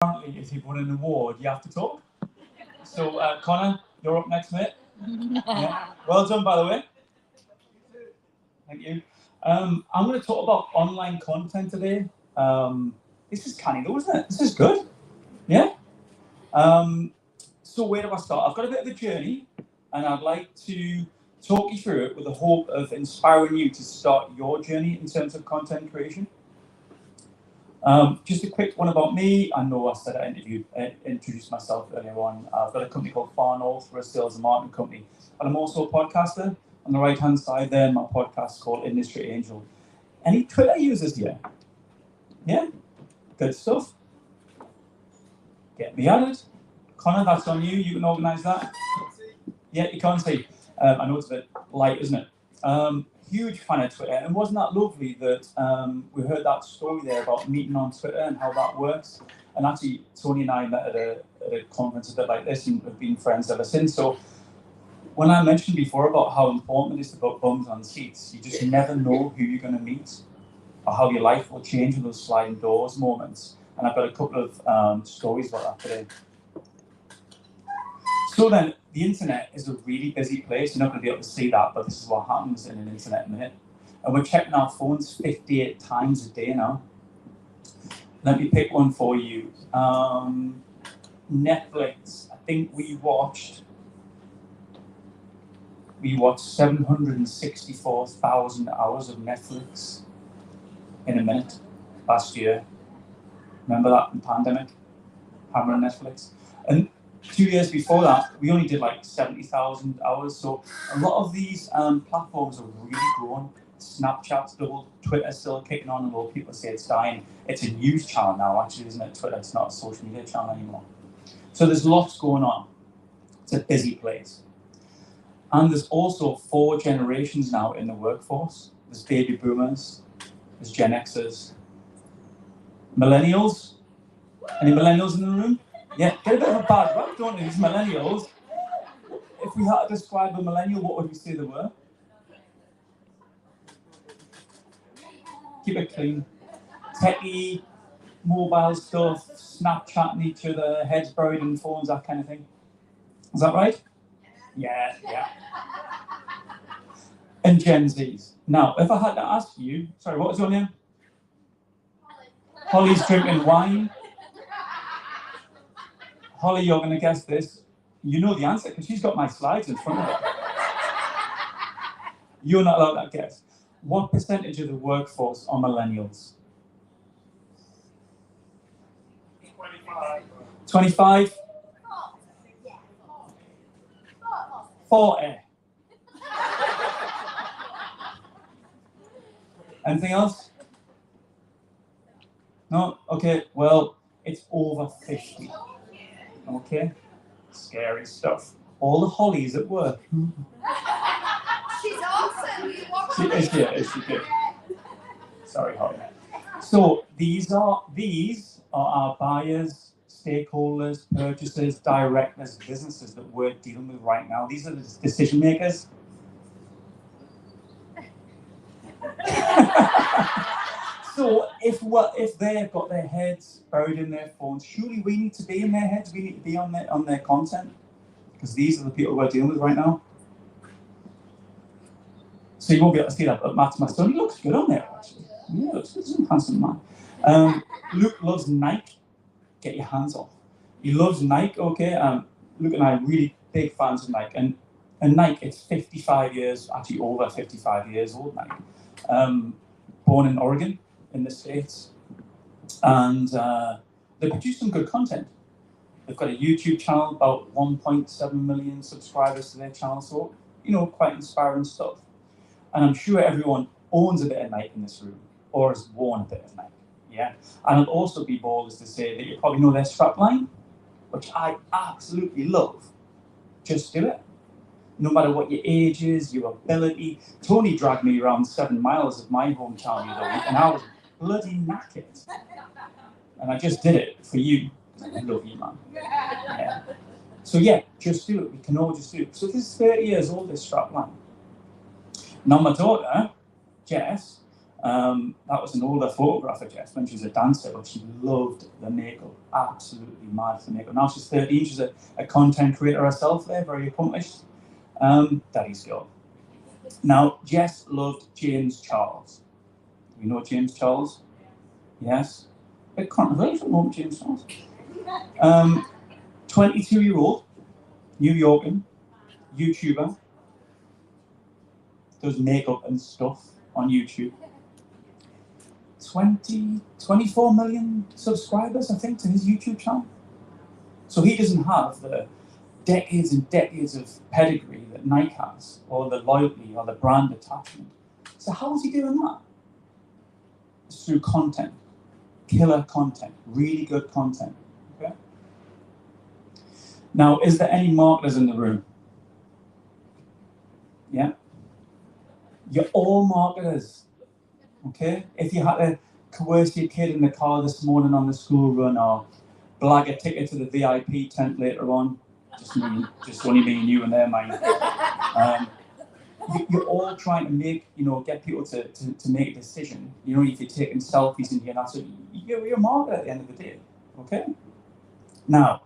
Apparently, if you've won an award, you have to talk. So, Connor, you're up next, mate. Yeah. Well done, by the way. Thank you. I'm going to talk about online content today. This is canny though, isn't it? This is good. Yeah. So where do I start? I've got a bit of a journey, and I'd like to talk you through it with the hope of inspiring you to start your journey in terms of content creation. Just a quick one about me. I know I said I introduced myself earlier on. I've got a company called Farrar. We're a sales and marketing company, and I'm also a podcaster. On the right-hand side there, my podcast is called Industry Angel. Any Twitter users here? Yeah? Good stuff. Get me added. Connor, that's on you. You can organise that. Yeah, you can't see. I know it's a bit light, isn't it? Huge fan of Twitter. And wasn't that lovely that we heard that story there about meeting on Twitter and how that works? And actually, Tony and I met at a conference a bit like this and have been friends ever since. So when I mentioned before about how important it is to put bums on seats, you just never know who you're going to meet or how your life will change in those sliding doors moments. And I've got a couple of stories about that today. So then, the internet is a really busy place. You're not going to be able to see that, but this is what happens in an internet minute. And we're checking our phones 58 times a day now. Let me pick one for you. Netflix. I think we watched 764,000 hours of Netflix in a minute last year. Remember that in the pandemic? Hammering Netflix. And 2 years before that, we only did like 70,000 hours. So a lot of these platforms are really growing. Snapchat's doubled, Twitter's still kicking on, although people say it's dying. It's a news channel now, actually, isn't it? Twitter, it's not a social media channel anymore. So there's lots going on. It's a busy place. And there's also 4 generations now in the workforce. There's baby boomers, there's Gen Xers, millennials. Any millennials in the room? Yeah, get a bit of a bad rap, don't they, these millennials? If we had to describe a millennial, what would we say they were? Keep it clean. Techie, mobile stuff, Snapchatting each other, heads buried in phones, that kind of thing. Is that right? Yeah. And Gen Zs. Now, if I had to ask you, sorry, what was your name? Holly's drinking wine. Holly, you're going to guess this. You know the answer because she's got my slides in front of her. You're not allowed to guess. What percentage of the workforce are millennials? 25. 25? 40. Anything else? No? Okay, well, it's over 50. Okay? Scary stuff. All the Hollies at work. She's awesome. Is she good? Sorry, Holly. So these are our buyers, stakeholders, purchasers, directors, businesses that we're dealing with right now. These are the decision makers. So if they've got their heads buried in their phones, surely we need to be in their heads. We need to be on their content, because these are the people we're dealing with right now. So you won't be able to see that, but Matt's my son. He looks good on there, actually. Yeah, looks good. He's a handsome man. Luke loves Nike. Get your hands off. He loves Nike. Okay. Luke and I are really big fans of Nike, and Nike, it's 55 years, actually over 55 years old. Nike, born in Oregon, in the States, and they produce some good content. They've got a YouTube channel, about 1.7 million subscribers to their channel, so quite inspiring stuff. And I'm sure everyone owns a bit of Nike in this room, or has worn a bit of Nike. Yeah, and I'd also be bold as to say that you probably know their strapline, which I absolutely love. Just do it. No matter what your age is, your ability. Tony dragged me around 7 miles of my hometown the other week, and I was bloody knackered. And I just did it for you. I love you, man. Yeah. So yeah, just do it. We can all just do it. So this is 30 years old, this strapline. Now my daughter, Jess, That was an older photograph of Jess when she was a dancer, but she loved the makeup, absolutely mad for makeup. Now she's 13, she's a content creator herself there, very accomplished. Daddy's girl. Now, Jess loved James Charles. Do you know James Charles? Yes? A bit controversial, won't James Charles? 22-year-old, New Yorker, YouTuber, does makeup and stuff on YouTube. 24 million subscribers, I think, to his YouTube channel. So he doesn't have the decades and decades of pedigree that Nike has, or the loyalty, or the brand attachment. So how is he doing that? It's through content, killer content, really good content. Okay. Now, is there any marketers in the room? Yeah. You're all marketers. Okay? If you had to coerce your kid in the car this morning on the school run, or blag a ticket to the VIP tent later on, just only me and you and their mind. You're all trying to make, get people to make a decision. If you're taking selfies in here, that's it. You're a marketer at the end of the day. Okay? Now,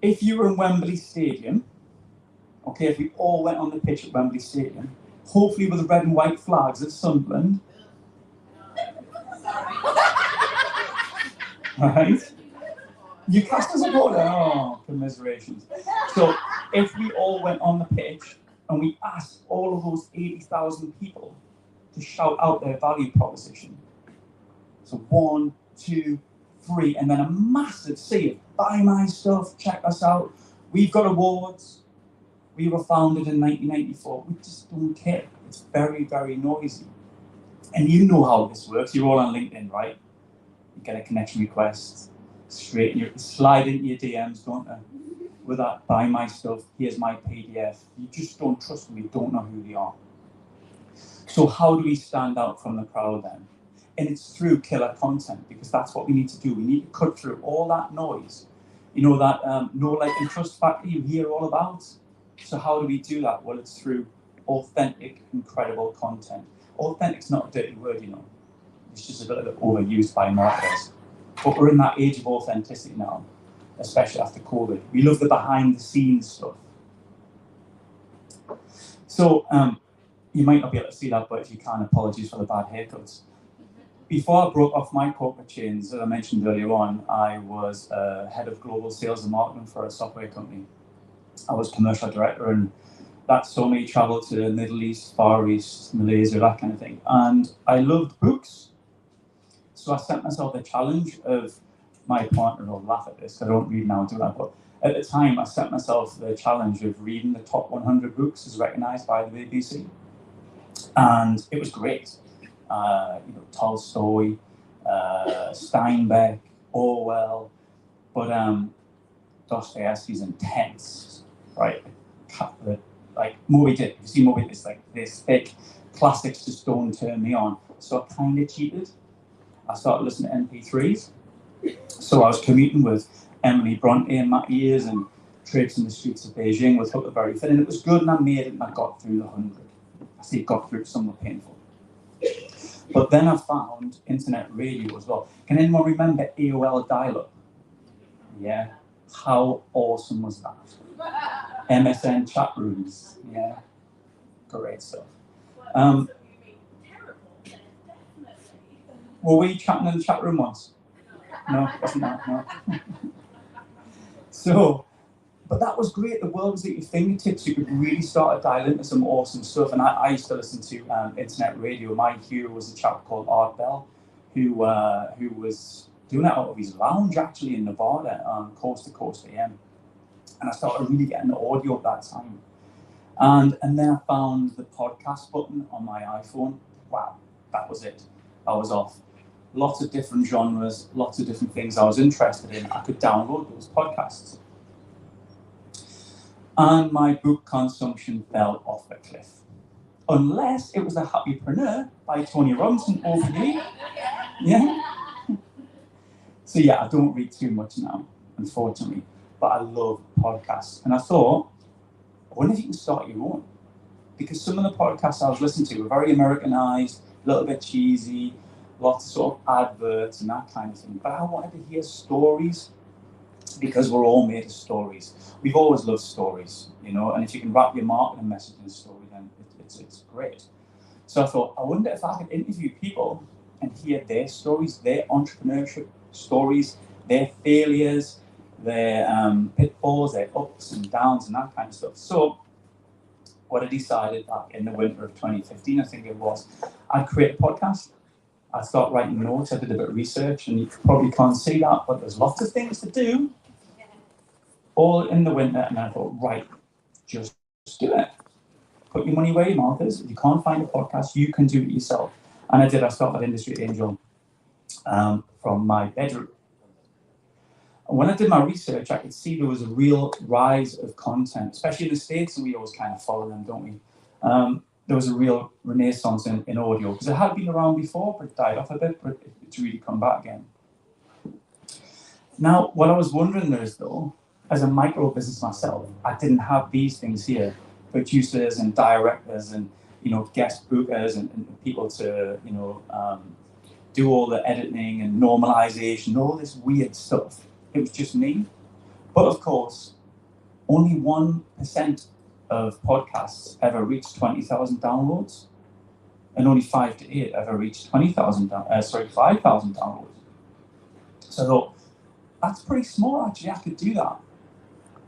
if you were in Wembley Stadium, okay, if we all went on the pitch at Wembley Stadium, hopefully with the red and white flags at Sunderland, right? Newcastle supporter, oh, commiserations. So if we all went on the pitch and we asked all of those 80,000 people to shout out their value proposition, so 1, 2, 3, and then a massive sea of buy my stuff, check us out, we've got awards, we were founded in 1994, we just don't care. It's very, very noisy. And you know how this works, you're all on LinkedIn, right? You get a connection request, slide into your DMs, don't you? With that, buy my stuff, here's my PDF. You just don't trust them, you don't know who they are. So how do we stand out from the crowd then? And it's through killer content, because that's what we need to do. We need to cut through all that noise. That know, like, and trust factor you hear all about. So how do we do that? Well, it's through authentic, incredible content. Authentic's not a dirty word, It's just a little bit overused by marketers. But we're in that age of authenticity now, especially after COVID. We love the behind-the-scenes stuff. So you might not be able to see that, but if you can, apologies for the bad haircuts. Before I broke off my corporate chains, as I mentioned earlier on, I was head of global sales and marketing for a software company. I was commercial director, and that saw me travel to the Middle East, Far East, Malaysia, that kind of thing. And I loved books. So I set myself the challenge of, my partner will laugh at this, I don't read now, do I? But at the time, I set myself the challenge of reading the top 100 books as recognised by the BBC. And it was great. Tolstoy, Steinbeck, Orwell, but Dostoevsky's intense, right? Like Moby Dick, you see Moby Dick, it's like this thick, classics just don't turn me on. So I kind of cheated. I started listening to MP3s. So I was commuting with Emily Bronte in my ears and traipsing the streets of Beijing with Huckleberry Finn, and it was good, and I made it, and I got through the 100. I say got through, some were painful. But then I found internet radio as well. Can anyone remember AOL dial-up? Yeah. How awesome was that? MSN chat rooms. Yeah. Great stuff. Were we chatting in the chat room once? No, wasn't that? No. So, but that was great. The world was at your fingertips. You could really start to dial into some awesome stuff. And I used to listen to internet radio. My hero was a chap called Art Bell, who was doing it out of his lounge actually in Nevada on Coast to Coast AM. And I started really getting the audio at that time. And then I found the podcast button on my iPhone. Wow, that was it. I was off. Lots of different genres, lots of different things I was interested in. I could download those podcasts. And my book consumption fell off a cliff. Unless it was The Happypreneur by Tony Robinson over here. Yeah? So yeah, I don't read too much now, unfortunately. But I love podcasts. And I thought, I wonder if you can start your own. Because some of the podcasts I was listening to were very Americanized, a little bit cheesy, lots of sort of adverts and that kind of thing. But I wanted to hear stories because we're all made of stories. We've always loved stories, you know, and if you can wrap your marketing message in a story, then it's great. So I thought, I wonder if I could interview people and hear their stories, their entrepreneurship stories, their failures, their pitfalls, their ups and downs and that kind of stuff. So what I decided back in the winter of 2015, I think it was, I'd create a podcast. I started writing notes, I did a bit of research, and you probably can't see that, but there's lots of things to do, all in the winter, and I thought, right, just do it. Put your money where your mouth is. If you can't find a podcast, you can do it yourself. And I did. I started Industry Angel from my bedroom. And when I did my research, I could see there was a real rise of content, especially in the States, and we always kind of follow them, don't we? There was a real renaissance in audio, because it had been around before, but it died off a bit, but it's really come back again. Now, what I was wondering is, though, as a micro business myself, I didn't have these things here, producers and directors and, you know, guest bookers and people to, you know, do all the editing and normalization, all this weird stuff. It was just me. But of course, only 1% of podcasts ever reach 20,000 downloads, and only 5 to 8 ever reach 5,000 downloads. So I thought, that's pretty small, actually. I could do that.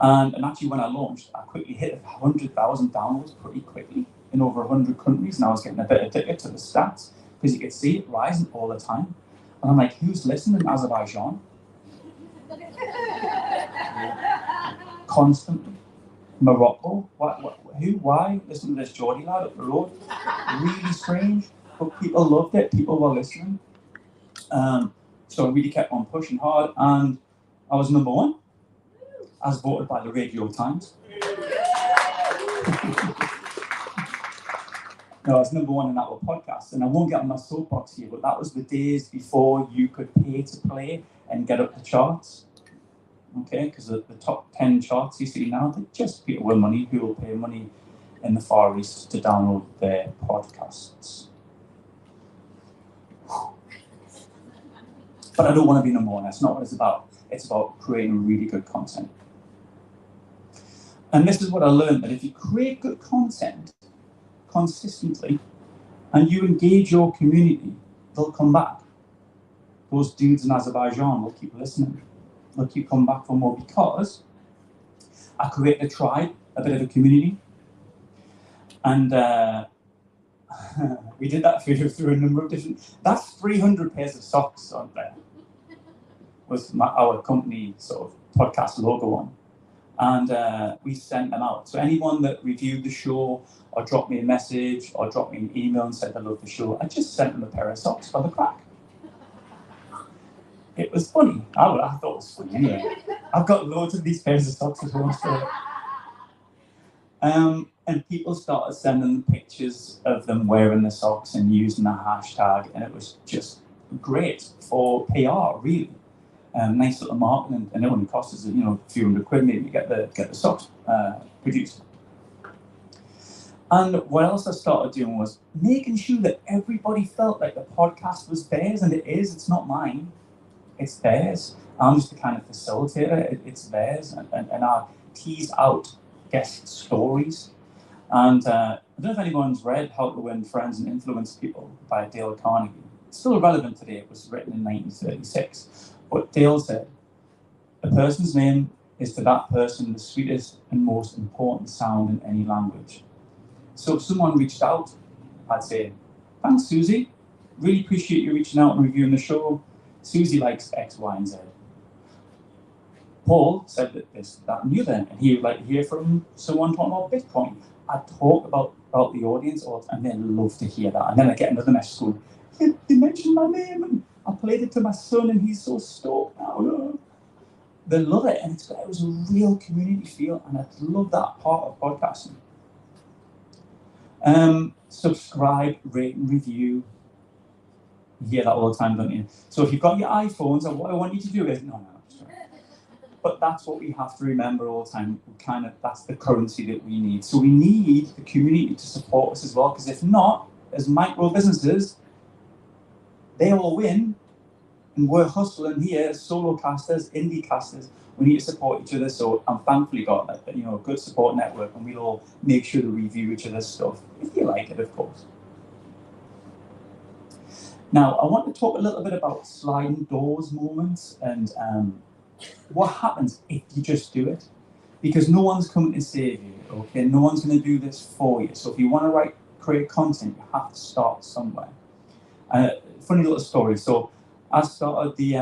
And actually, when I launched, I quickly hit 100,000 downloads pretty quickly in over 100 countries, and I was getting a bit addicted to the stats because you could see it rising all the time. And I'm like, who's listening in Azerbaijan? Constantly. Morocco? Who? Why? Listen to this Geordie lad up the road. Really strange, but people loved it. People were listening. So I really kept on pushing hard, and I was number one, as voted by the Radio Times. No, I was number one in that podcast, and I won't get on my soapbox here, but that was the days before you could pay to play and get up the charts. Okay, because the top 10 charts you see now, they're just people with money who will pay money in the Far East to download their podcasts. But I don't want to be number one. That's not what it's about. It's about creating really good content. And this is what I learned, that if you create good content consistently and you engage your community, they'll come back. Those dudes in Azerbaijan will keep listening. They'll keep coming back for more, because I created a tribe, a bit of a community. And we did that through a number of different... That's 300 pairs of socks on there. Was our company sort of podcast logo on. And we sent them out. So anyone that reviewed the show or dropped me a message or dropped me an email and said they loved the show, I just sent them a pair of socks for the crack. It was funny. I thought it was funny anyway. I've got loads of these pairs of socks as well. So. And people started sending pictures of them wearing the socks and using the hashtag, and it was just great for PR, really. Nice little marketing, and it only cost us, a few £100 maybe to get the socks produced. And what else I started doing was making sure that everybody felt like the podcast was theirs, and it is. It's not mine. It's theirs. I'm just the kind of facilitator. It's theirs, and I tease out guest stories. And I don't know if anyone's read How to Win Friends and Influence People by Dale Carnegie. It's still relevant today. It was written in 1936. But Dale said, a person's name is to that person the sweetest and most important sound in any language. So if someone reached out, I'd say, thanks, Susie. Really appreciate you reaching out and reviewing the show. Susie likes X, Y, and Z. Paul said that this, that, and the other, and he would like to hear from someone talking about Bitcoin. I'd talk about the audience, and they'd love to hear that. And then I get another message going, they mentioned my name, and I played it to my son, and he's so stoked now. They love it, and it was a real community feel, and I love that part of podcasting. Subscribe, rate, and review. You hear that all the time, don't you? So if you've got your iPhones, and what I want you to do is, no. But that's what we have to remember all the time. That's the currency that we need. So we need the community to support us as well, because if not, as micro businesses, they all win, and we're hustling here as solo casters, indie casters. We need to support each other. So I'm thankfully got a good support network, and we'll all make sure to review each other's stuff if you like it, of course. Now, I want to talk a little bit about sliding doors moments and what happens if you just do it. Because no one's coming to save you, okay? No one's going to do this for you. So if you want to create content, you have to start somewhere. Funny little story. So I started the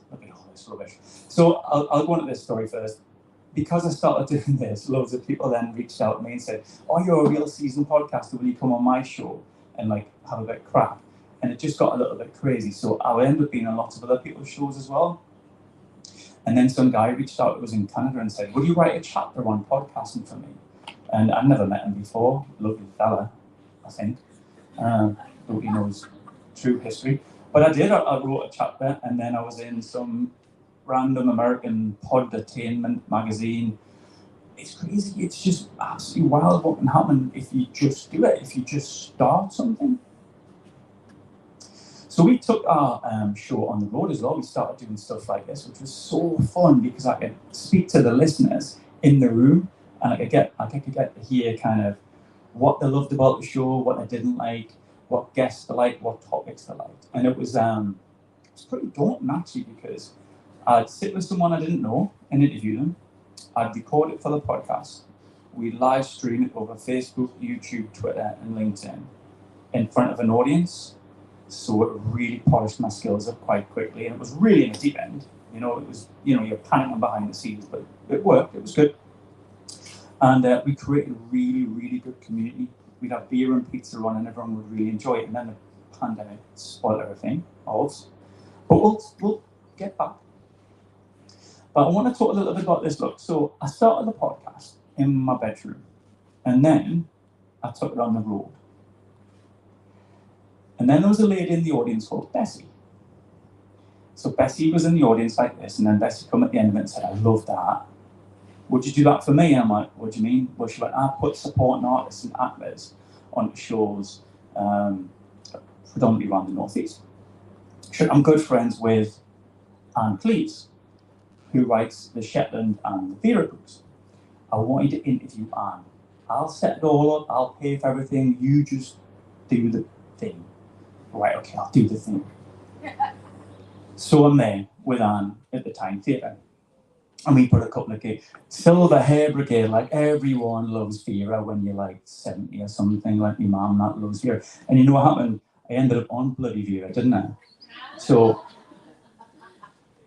look at all this rubbish. So I'll go into this story first. Because I started doing this, loads of people then reached out to me and said, "Oh, you're a real seasoned podcaster. Will you come on my show and like have a bit of crack?" And it just got a little bit crazy. So I would end up being on lots of other people's shows as well. And then some guy reached out who was in Canada and said, "Would you write a chapter on podcasting for me?" And I'd never met him before. Lovely fella, I think. Nobody knows true history. But I did. I wrote a chapter, and then I was in some random American podtainment magazine. It's crazy. It's just absolutely wild what can happen if you just do it, if you just start something. So we took our show on the road as well. We started doing stuff like this, which was so fun because I could speak to the listeners in the room, and I could get to hear kind of what they loved about the show, what they didn't like, what guests they liked, what topics they liked. And it was pretty daunting actually, because I'd sit with someone I didn't know and interview them. I'd record it for the podcast. We'd live stream it over Facebook, YouTube, Twitter, and LinkedIn in front of an audience. So it really polished my skills up quite quickly, and it was really in the deep end. It was, you're panicking behind the scenes, but it worked. It was good. And we created a really, really good community. We'd have beer and pizza on, and everyone would really enjoy it. And then the pandemic spoiled everything, else. But we'll get back. But I want to talk a little bit about this. Look, so I started the podcast in my bedroom, and then I took it on the road. And then there was a lady in the audience called Bessie. So Bessie was in the audience like this, and then Bessie come at the end of it and said, "I love that. Would you do that for me?" And I'm like, "What do you mean?" Well, she went, "I put supporting artists and actors on shows predominantly around the Northeast. I'm good friends with Anne Cleese, who writes the Shetland and the Vera books. I want you to interview Anne. I'll set it all up. I'll pay for everything. You just do the thing." Right, okay, I'll do the thing. So I'm there with Anne at the Time Theatre. And we put a couple of gigs. Silver Hair Brigade, like everyone loves Vera when you're like 70 or something, like my mum that loves Vera. And you know what happened? I ended up on bloody Vera, didn't I? So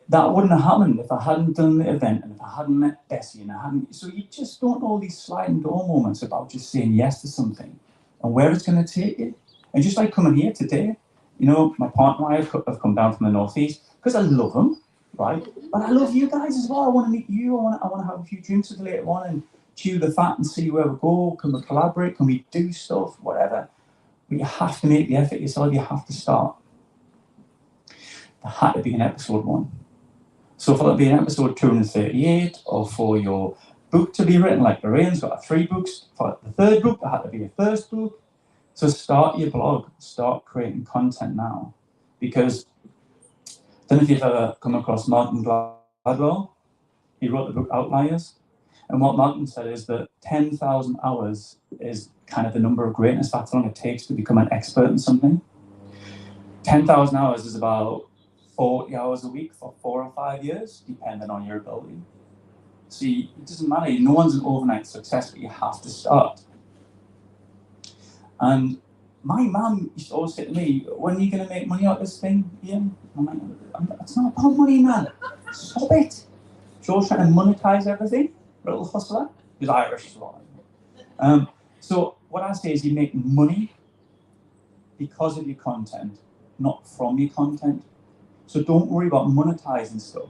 that wouldn't have happened if I hadn't done the event and if I hadn't met Bessie and I hadn't. So you just don't know these sliding door moments about just saying yes to something and where it's going to take you. And just like coming here today, my partner and I have come down from the Northeast because I love them, right? But I love you guys as well. I want to meet you. I want to have a few drinks with you later on and chew the fat and see where we go. Can we collaborate? Can we do stuff? Whatever. But you have to make the effort yourself. You have to start. There had to be an episode 1. So for that to be an episode 238, or for your book to be written, like Lorraine's got 3 books. For the 3rd book, there had to be a 1st book. So start your blog, start creating content now. Because I don't know if you've ever come across Malcolm Gladwell. He wrote the book Outliers. And what Malcolm said is that 10,000 hours is kind of the number of greatness. That's how long it takes to become an expert in something. 10,000 hours is about 40 hours a week for 4 or 5 years, depending on your ability. See, it doesn't matter. No one's an overnight success, but you have to start. And my mum used to always say to me, "When are you going to make money out of this thing, Ian?" I'm like, "It's not about money, man. Stop it." She's always trying to monetize everything. Little hustler. He's Irish as well. So what I say is you make money because of your content, not from your content. So don't worry about monetizing stuff.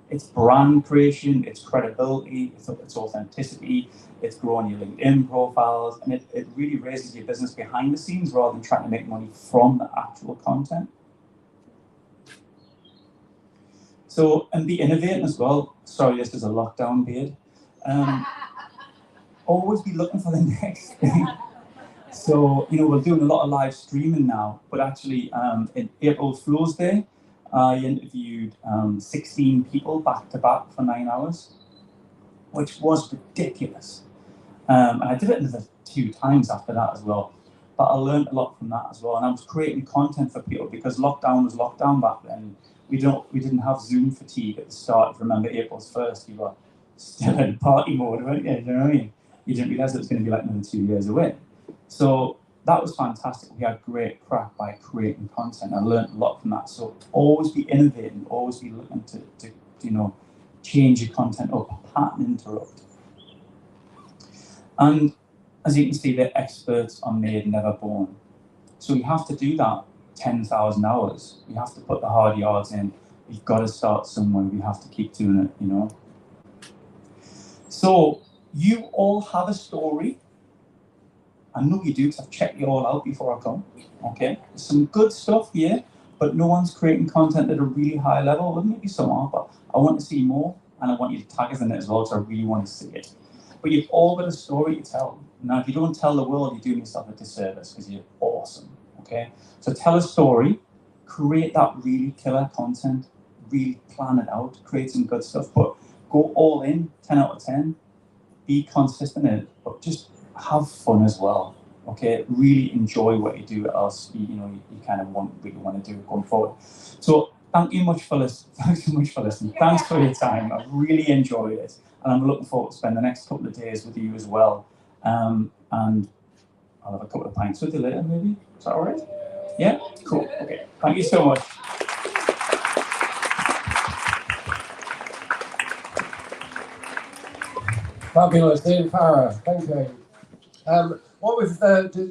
It's brand creation, it's credibility, it's authenticity, it's growing your LinkedIn profiles, and it really raises your business behind the scenes rather than trying to make money from the actual content. So, and be innovating as well. Sorry, this is a lockdown beard. Always be looking for the next thing. So, we're doing a lot of live streaming now, but actually, in April Fool's Day, I interviewed 16 people back to back for 9 hours, which was ridiculous. And I did it another 2 times after that as well. But I learned a lot from that as well. And I was creating content for people because lockdown was lockdown back then. We didn't have Zoom fatigue at the start. If you remember April's 1st, you were still in party mode, weren't you? You know what I mean? You didn't realise it was going to be like another 2 years away. So that was fantastic. We had great crack by creating content. I learned a lot from that. So always be innovating, always be looking to change your content up, pattern interrupt. And as you can see, they're experts are made, never born. So we have to do that 10,000 hours. We have to put the hard yards in. We've got to start somewhere. We have to keep doing it, So you all have a story. I know you do because I've checked you all out before I come. Okay, there's some good stuff here, but no one's creating content at a really high level. Well, maybe some are, but I want to see more, and I want you to tag us in it as well, because I really want to see it. But you've all got a story to tell. Now, if you don't tell the world, you're doing yourself a disservice because you're awesome. Okay, so tell a story, create that really killer content, really plan it out, create some good stuff, but go all in, 10 out of 10. Be consistent in it, but just have fun as well. Okay, really enjoy what you do, else you kind of really want to do going forward. So thank you much for listening. Thanks so much for listening. Thanks for your time. I've really enjoyed it, and I'm looking forward to spend the next couple of days with you as well. And I'll have a couple of pints with you later, maybe. Is that all right? Yeah. Cool. Okay. Thank you so much. Fabulous, Dean Farrar. Thank you. What we've